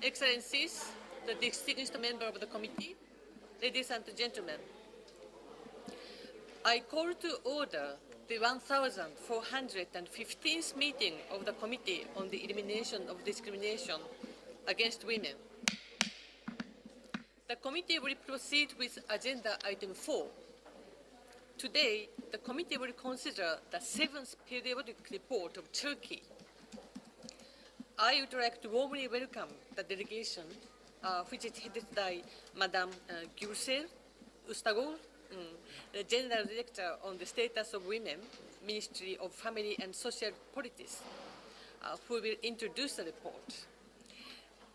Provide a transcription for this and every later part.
Excellencies, the distinguished member of the committee, ladies and gentlemen, I call to order the 1415th meeting of the Committee on the Elimination of Discrimination against Women. The committee will proceed with agenda item 4. Today, the committee will consider the 7th periodic report of Turkey. I would like to warmly welcome the delegation, which is headed by Madame Gürsel Ustagol, the General Director on the Status of Women, Ministry of Family and Social Politics, who will introduce the report.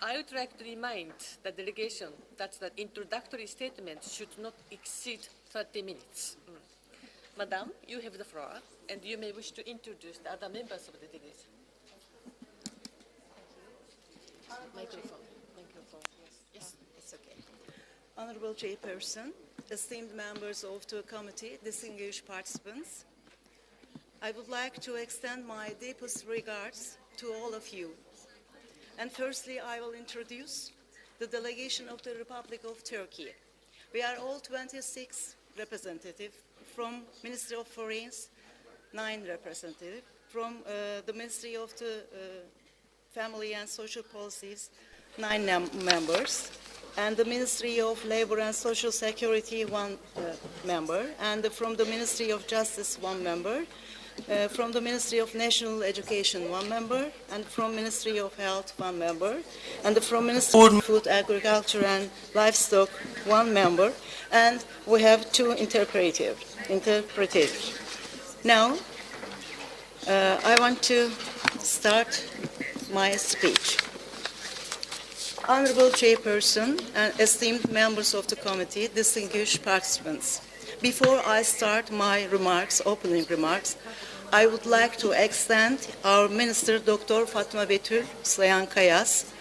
I would like to remind the delegation that the introductory statement should not exceed 30 minutes. Madame, you have the floor, and you may wish to introduce the other members of the delegation. Microphone. Yes, it's okay. Honorable Chairperson, esteemed members of the committee, distinguished participants, I would like to extend my deepest regards to all of you. And firstly, I will introduce the delegation of the Republic of Turkey. We are all 26 representatives from Ministry of Foreign, 9 representatives, from the Ministry of the Family and Social Policies, 9 members, and the Ministry of Labor and Social Security, 1 member, and from the Ministry of Justice, 1 member, from the Ministry of National Education, 1 member, and from Ministry of Health, 1 member, and from Ministry of Food, Agriculture and Livestock, 1 member, and we have 2 interpreters. Now, I want to start my speech. Honorable Chairperson and esteemed members of the committee, distinguished participants, before I start my opening remarks, I would like to extend our Minister, Dr. Fatma Betül Sayankaya''s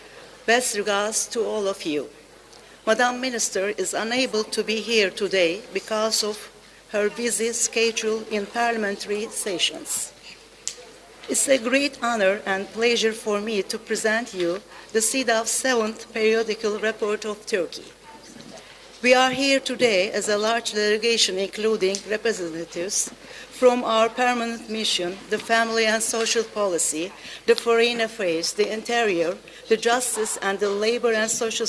best regards to all of you. Madam Minister is unable to be here today because of her busy schedule in parliamentary sessions. It's a great honor and pleasure for me to present you the CEDAW's 7th periodical report of Turkey. We are here today as a large delegation including representatives from our permanent mission, the Family and Social Policy, the Foreign Affairs, the Interior, the Justice and the Labor and Social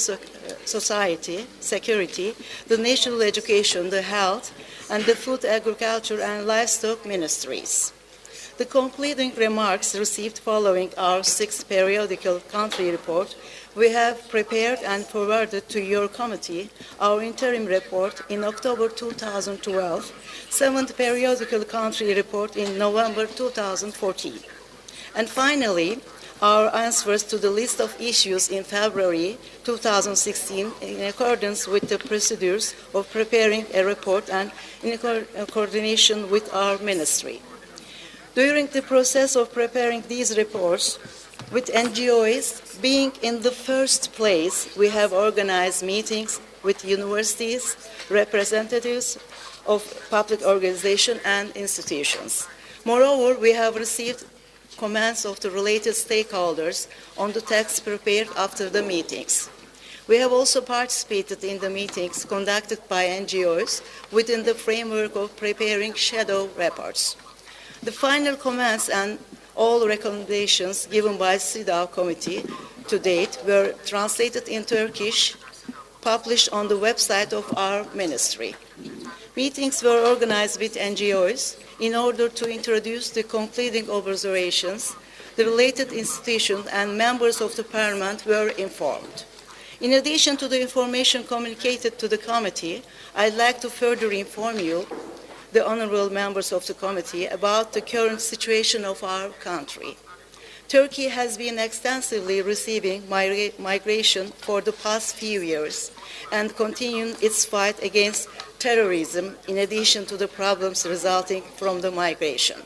Security, the National Education, the Health, and the Food, Agriculture and Livestock Ministries. The concluding remarks received following our 6th periodical country report, we have prepared and forwarded to your committee our interim report in October 2012, 7th periodical country report in November 2014. And finally, our answers to the list of issues in February 2016 in accordance with the procedures of preparing a report and in coordination with our ministry. During the process of preparing these reports, with NGOs being in the first place, we have organized meetings with universities, representatives of public organizations and institutions. Moreover, we have received comments of the related stakeholders on the text prepared after the meetings. We have also participated in the meetings conducted by NGOs within the framework of preparing shadow reports. The final comments and all recommendations given by CEDAW committee to date were translated in Turkish, published on the website of our ministry. Meetings were organized with NGOs in order to introduce the concluding observations. The related institutions and members of the parliament were informed. In addition to the information communicated to the committee, I'd like to further inform you, the honorable members of the committee, about the current situation of our country. Turkey has been extensively receiving migration for the past few years and continuing its fight against terrorism in addition to the problems resulting from the migration.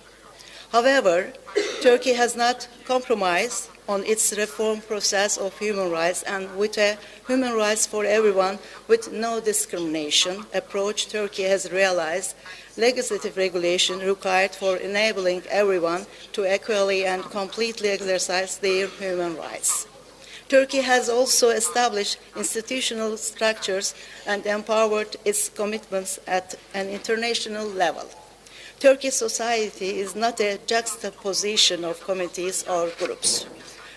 However, Turkey has not compromised on its reform process of human rights, and with a human rights for everyone with no discrimination approach, Turkey has realized legislative regulation required for enabling everyone to equally and completely exercise their human rights. Turkey has also established institutional structures and empowered its commitments at an international level. Turkish society is not a juxtaposition of communities or groups.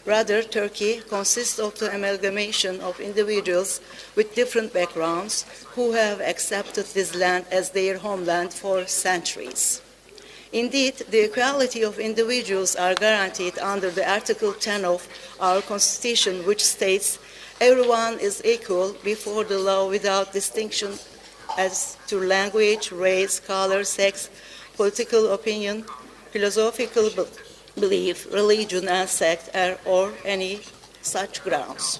Rather, Turkey consists of the amalgamation of individuals with different backgrounds who have accepted this land as their homeland for centuries. Indeed, the equality of individuals are guaranteed under the Article 10 of our Constitution, which states, "Everyone is equal before the law without distinction as to language, race, color, sex, political opinion, philosophical belief, religion, and sect, or any such grounds."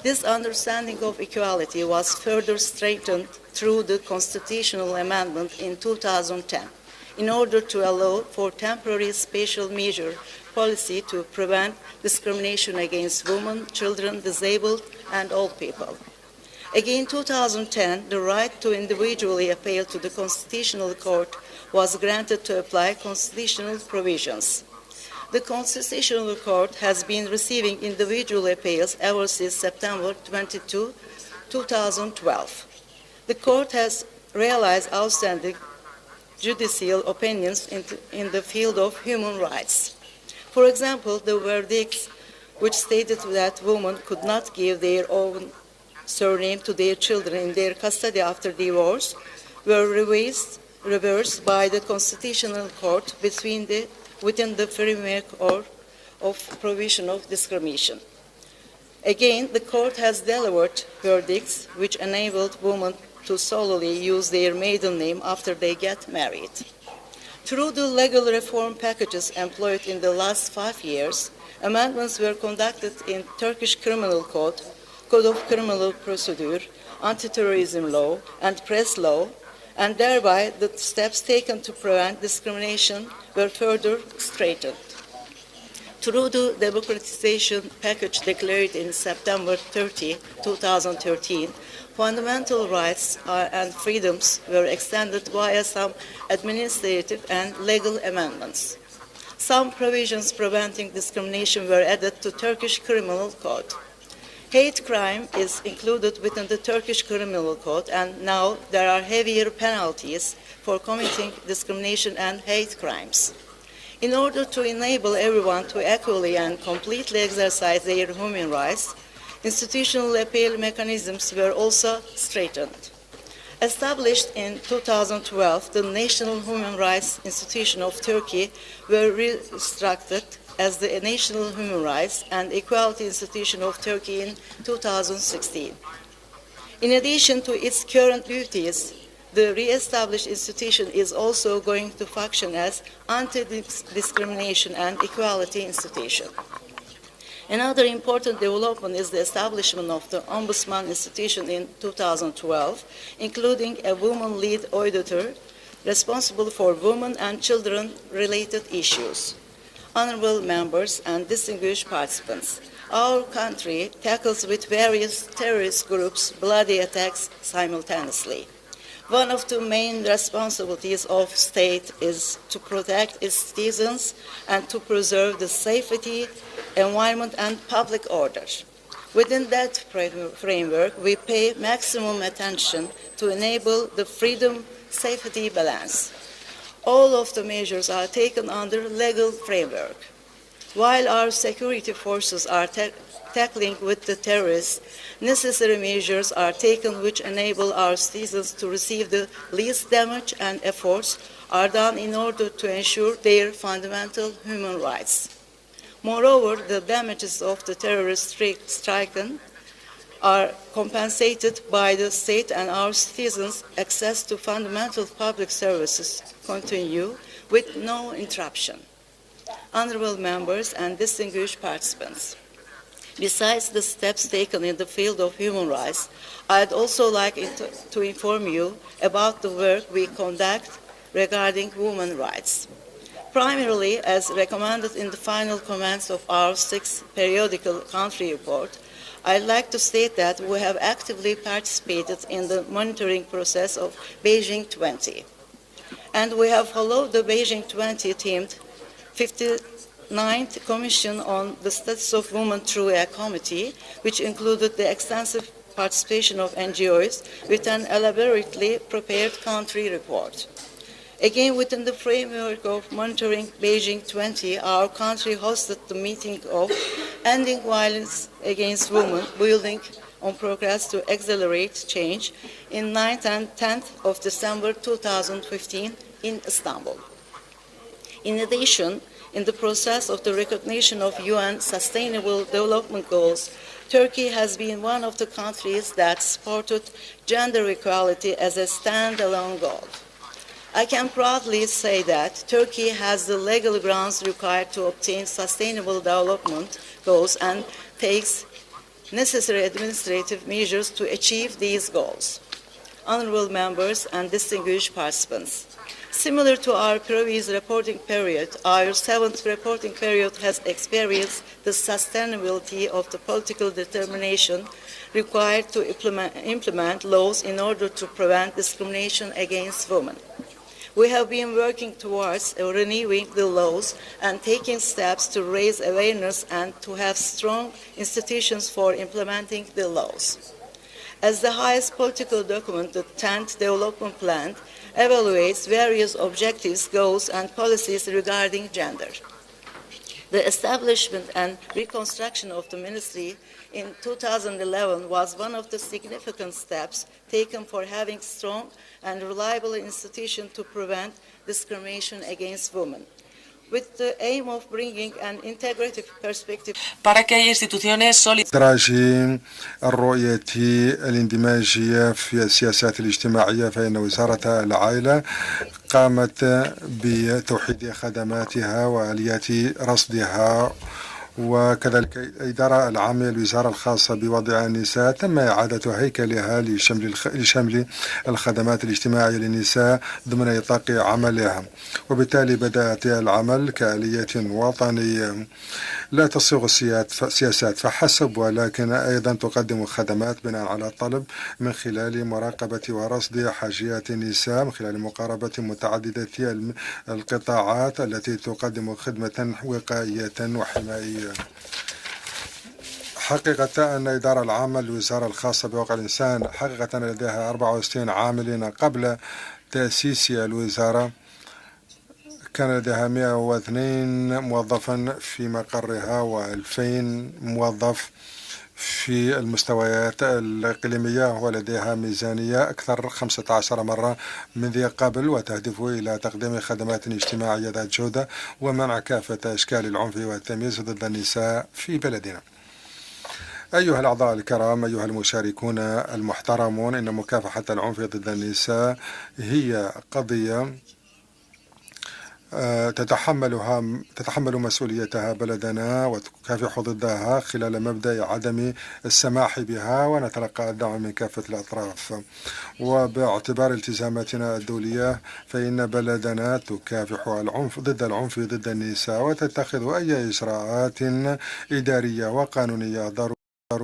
This understanding of equality was further strengthened through the constitutional amendment in 2010 in order to allow for temporary special measure policy to prevent discrimination against women, children, disabled, and old people. Again, in 2010, the right to individually appeal to the Constitutional Court was granted to apply constitutional provisions. The Constitutional Court has been receiving individual appeals ever since September 22, 2012. The Court has realized outstanding judicial opinions in the field of human rights. For example, the verdicts which stated that women could not give their own surname to their children in their custody after divorce were reversed by the Constitutional Court within the framework of provision of discrimination. Again, the Court has delivered verdicts which enabled women to solely use their maiden name after they get married. Through the legal reform packages employed in the last 5 years, amendments were conducted in Turkish Criminal Code, Code of Criminal Procedure, Anti-Terrorism Law, and Press Law, and thereby the steps taken to prevent discrimination were further strengthened. Through the democratization package declared in September 30, 2013, fundamental rights and freedoms were extended via some administrative and legal amendments. Some provisions preventing discrimination were added to Turkish Criminal Code. Hate crime is included within the Turkish Criminal Code, and now there are heavier penalties for committing discrimination and hate crimes. In order to enable everyone to equally and completely exercise their human rights, institutional appeal mechanisms were also strengthened. Established in 2012, the National Human Rights Institution of Turkey were restructured as the National Human Rights and Equality Institution of Turkey in 2016. In addition to its current duties, the re-established institution is also going to function as anti-discrimination and equality institution. Another important development is the establishment of the Ombudsman Institution in 2012, including a woman-lead auditor responsible for women and children-related issues. Honorable members and distinguished participants, our country tackles with various terrorist groups bloody attacks simultaneously. One of the main responsibilities of state is to protect its citizens and to preserve the safety, environment, and public order. Within that framework, we pay maximum attention to enable the freedom-safety balance. All of the measures are taken under legal framework. While our security forces are tackling with the terrorists, necessary measures are taken which enable our citizens to receive the least damage, and efforts are done in order to ensure their fundamental human rights. Moreover, the damages of the terrorist strike are compensated by the state, and our citizens' access to fundamental public services continue with no interruption. Honorable members and distinguished participants, besides the steps taken in the field of human rights, I'd also like to inform you about the work we conduct regarding women's rights. Primarily, as recommended in the final comments of our 6th periodical country report, I'd like to state that we have actively participated in the monitoring process of Beijing 20. And we have followed the Beijing 20 themed 9th Commission on the Status of Women through a committee, which included the extensive participation of NGOs with an elaborately prepared country report. Again, within the framework of monitoring Beijing 20, our country hosted the meeting of Ending Violence Against Women, Building on Progress to Accelerate Change in 9th and 10th of December 2015 in Istanbul. In addition, in the process of the recognition of UN Sustainable Development Goals, Turkey has been one of the countries that supported gender equality as a standalone goal. I can proudly say that Turkey has the legal grounds required to obtain sustainable development goals and takes necessary administrative measures to achieve these goals. Honorable members and distinguished participants, similar to our previous reporting period, our 7th reporting period has experienced the sustainability of the political determination required to implement laws in order to prevent discrimination against women. We have been working towards renewing the laws and taking steps to raise awareness and to have strong institutions for implementing the laws. As the highest political document, the 10th Development Plan evaluates various objectives, goals, and policies regarding gender. The establishment and reconstruction of the ministry in 2011 was one of the significant steps taken for having strong and reliable institutions to prevent discrimination against women, with the aim of bringing an integrative perspective. Para que haya instituciones sólidas. إدراج الرؤية الاندماجية في السياسات الاجتماعية، فإن وزارة العائلة قامت بتوحيد خدماتها وآليات رصدها، وكذلك الإدارة العامة للوزارة الخاصة بوضع النساء تم إعادة هيكلها لشمل الخدمات الاجتماعية للنساء ضمن نطاق عملها، وبالتالي بدأت العمل كآلية وطنية لا تصيغ سياسات فحسب، ولكن أيضا تقدم خدمات بناء على الطلب من خلال مراقبة ورصد حاجيات النساء، من خلال مقاربة متعددة القطاعات التي تقدم خدمة وقائية وحمائية. حقيقة أن الإدارة العامة للوزارة الخاصة بوقع الإنسان حقيقة لديها 64 عاملين قبل تأسيس الوزارة، كان لديها 102 موظفا في مقرها و2000 موظف في المستويات الإقليمية، ولديها ميزانية أكثر 15 مرة من ذي قبل، وتهدف إلى تقديم خدمات اجتماعية ذات جودة ومنع كافة أشكال العنف والتمييز ضد النساء في بلدنا. أيها الأعضاء الكرام، أيها المشاركون المحترمون، إن مكافحة العنف ضد النساء هي قضية تتحمل مسؤوليتها بلدنا وتكافح ضدها خلال مبدأ عدم السماح بها، ونتلقى الدعم من كافة الأطراف. وباعتبار التزاماتنا الدولية فإن بلدنا تكافح العنف ضد النساء وتتخذ أي إجراءات إدارية وقانونية ضرورية